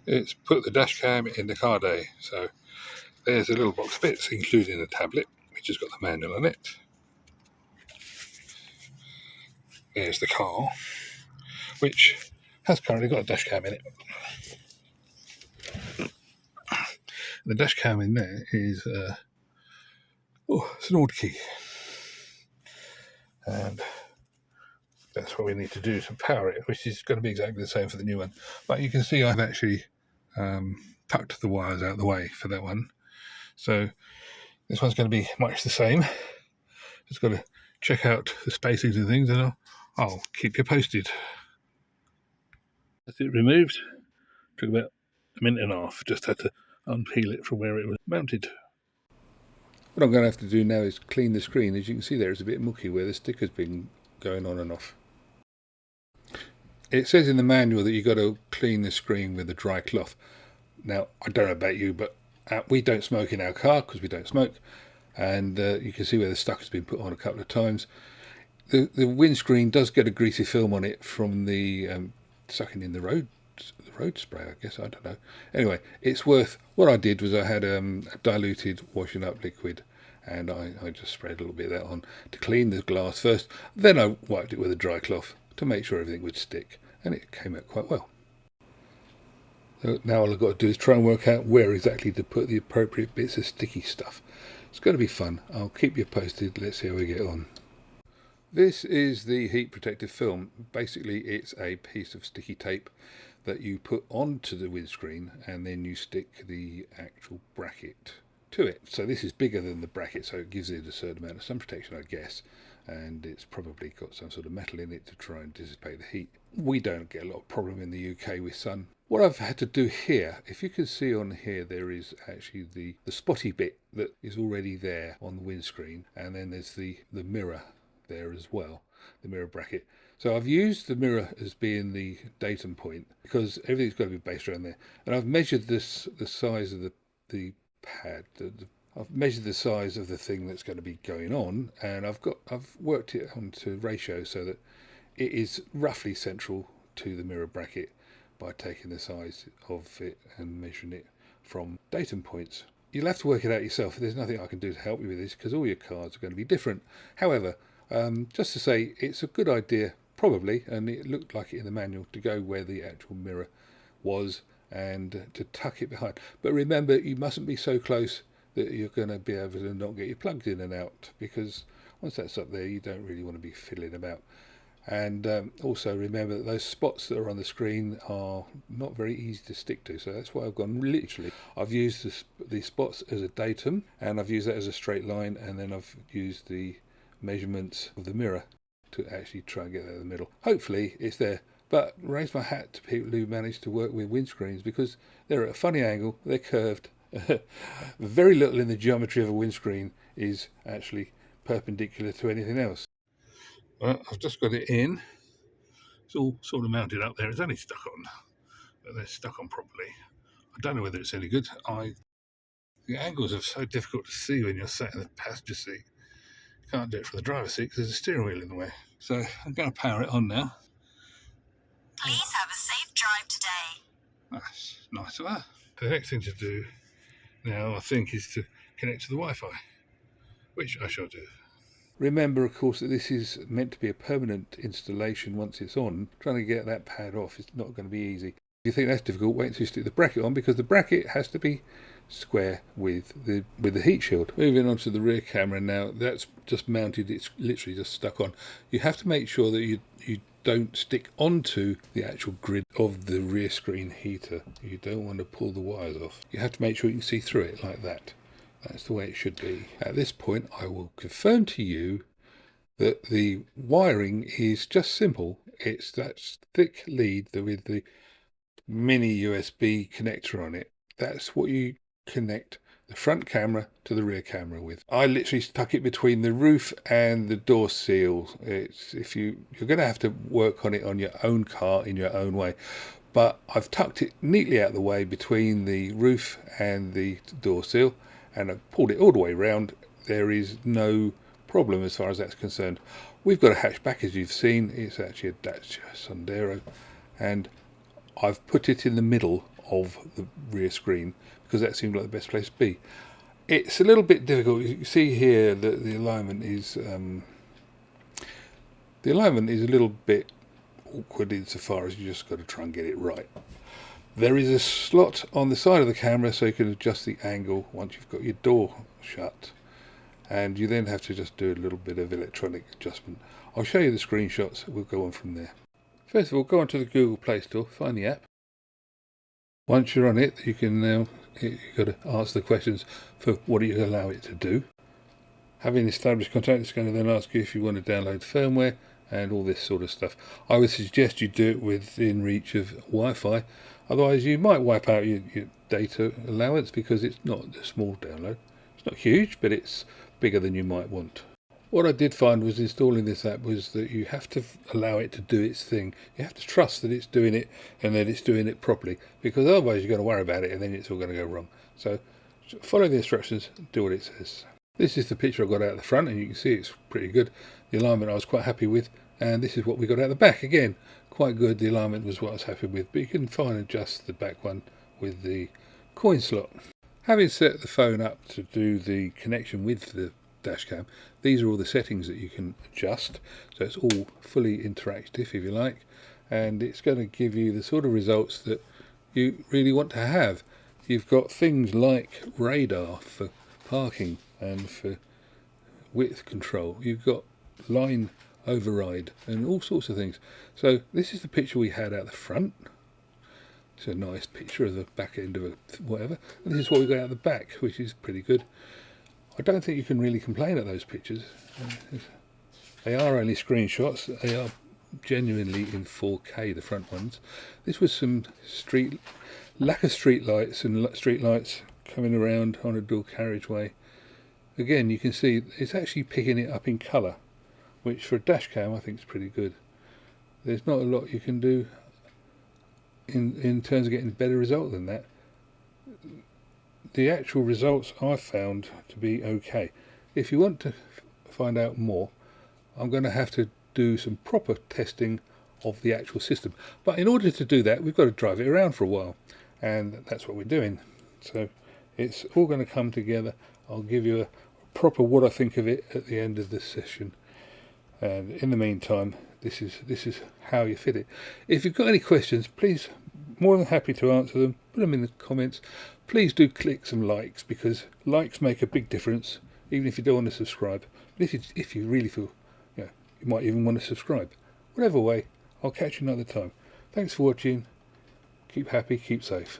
it's put the dash cam in the car day. So there's a little box of bits, including a tablet, which has got the manual on it. There's the car, which has currently got a dash cam in it. The dash cam in there is it's an old key, and that's what we need to do to power it, which is going to be exactly the same for the new one. But you can see I've actually tucked the wires out of the way for that one, so this one's going to be much the same. Just got to check out the spacings and things, and I'll keep you posted. That's it removed. Took about a minute and a half. Just had to unpeel it from where it was mounted. What I'm going to have to do now is clean the screen. As you can see there, it's a bit mucky where the sticker's been going on and off. It says in the manual that you've got to clean the screen with a dry cloth. Now, I don't know about you, but we don't smoke in our car because we don't smoke. And you can see where the stuff has been put on a couple of times. The windscreen does get a greasy film on it from the sucking in the road spray, I guess, I don't know. Anyway, it's worth, what I did was I had a diluted washing up liquid, and I just sprayed a little bit of that on to clean the glass first. Then I wiped it with a dry cloth to make sure everything would stick, and it came out quite well. So now all I've got to do is try and work out where exactly to put the appropriate bits of sticky stuff. It's going to be fun. I'll keep you posted. Let's see how we get on. This is the heat protective film. Basically, it's a piece of sticky tape that you put onto the windscreen, and then you stick the actual bracket to it. So this is bigger than the bracket, so it gives it a certain amount of sun protection, I guess. And it's probably got some sort of metal in it to try and dissipate the heat. We don't get a lot of problem in the UK with sun. What I've had to do here, if you can see on here, there is actually the spotty bit that is already there on the windscreen, and then there's the mirror there as well, the mirror bracket. So I've used the mirror as being the datum point because everything's got to be based around there. And I've measured the size of the pad. I've measured the size of the thing that's going to be going on, and I've worked it onto ratio so that it is roughly central to the mirror bracket by taking the size of it and measuring it from datum points. You'll have to work it out yourself. There's nothing I can do to help you with this because all your cards are going to be different. However, just to say, it's a good idea, probably, and it looked like it in the manual, to go where the actual mirror was and to tuck it behind. But remember, you mustn't be so close that you're going to be able to not get your plugs in and out, because once that's up there, you don't really want to be fiddling about. And also remember that those spots that are on the screen are not very easy to stick to, so that's why I've gone literally. I've used the spots as a datum, and I've used that as a straight line, and then I've used the measurements of the mirror to actually try and get that in the middle. Hopefully it's there, but raise my hat to people who manage to work with windscreens, because they're at a funny angle, they're curved. Very little in the geometry of a windscreen is actually perpendicular to anything else. Well, I've just got it in. It's all sort of mounted up there. It's only stuck on, but they're stuck on properly. I don't know whether it's any good. The angles are so difficult to see when you're sat in the passenger seat. You can't do it from the driver's seat because there's a steering wheel in the way. So I'm going to power it on now. Please have a safe drive today. That's nice of her. The next thing to do now, I think, is to connect to the Wi-Fi, which I shall do. Remember, of course, that this is meant to be a permanent installation once it's on. Trying to get that pad off is not going to be easy. If you think that's difficult, wait until you stick the bracket on, because the bracket has to be square with the heat shield. Moving on to the rear camera now, that's just mounted, it's literally just stuck on. You have to make sure that you don't stick onto the actual grid of the rear screen heater. You don't want to pull the wires off. You have to make sure you can see through it like that. That's the way it should be. At this point, I will confirm to you that the wiring is just simple. It's that thick lead with the mini USB connector on it. That's what you connect the front camera to the rear camera with. I literally stuck it between the roof and the door seal. You're going to have to work on it on your own car in your own way. But I've tucked it neatly out of the way between the roof and the door seal, and I've pulled it all the way around. There is no problem as far as that's concerned. We've got a hatchback, as you've seen. It's actually a Dashcam, and I've put it in the middle of the rear screen, because that seemed like the best place to be. It's a little bit difficult. You can see here that the alignment is a little bit awkward insofar as you just got to try and get it right. There is a slot on the side of the camera so you can adjust the angle once you've got your door shut, and you then have to just do a little bit of electronic adjustment. I'll show you the screenshots, we'll go on from there. First of all, go onto the Google Play Store, find the app. Once you're on it, you can now, you've got to answer the questions for what do you allow it to do. Having established contact, it's going to then ask you if you want to download firmware and all this sort of stuff. I would suggest you do it within reach of Wi-Fi, otherwise you might wipe out your data allowance, because it's not a small download. It's not huge, but it's bigger than you might want. What I did find was installing this app was that you have to allow it to do its thing. You have to trust that it's doing it and that it's doing it properly, because otherwise you're going to worry about it and then it's all going to go wrong. So follow the instructions, do what it says. This is the picture I got out the front, and you can see it's pretty good. The alignment I was quite happy with, and this is what we got out the back. Again, quite good. The alignment was what I was happy with, but you can fine adjust the back one with the coin slot. Having set the phone up to do the connection with the Dashcam, these are all the settings that you can adjust, so it's all fully interactive if you like, and it's going to give you the sort of results that you really want to have. You've got things like radar for parking and for width control. You've got line override and all sorts of things. So this is the picture we had out the front. It's a nice picture of the back end of a whatever. And this is what we got out the back, which is pretty good. I don't think you can really complain at those pictures. They are only screenshots. They are genuinely in 4K, the front ones. This was some lack of street lights and street lights coming around on a dual carriageway. Again, you can see it's actually picking it up in colour, which for a dash cam I think is pretty good. There's not a lot you can do in terms of getting a better result than that. The actual results I found to be okay. If you want to find out more, I'm going to have to do some proper testing of the actual system. But in order to do that, we've got to drive it around for a while, and that's what we're doing. So it's all going to come together. I'll give you a proper what I think of it at the end of this session, and in the meantime, this is how you fit it. If you've got any questions, please, more than happy to answer them. Put them in the comments. Please do click some likes, because likes make a big difference, even if you don't want to subscribe. But if you really feel, you might even want to subscribe. Whatever way, I'll catch you another time. Thanks for watching. Keep happy, keep safe.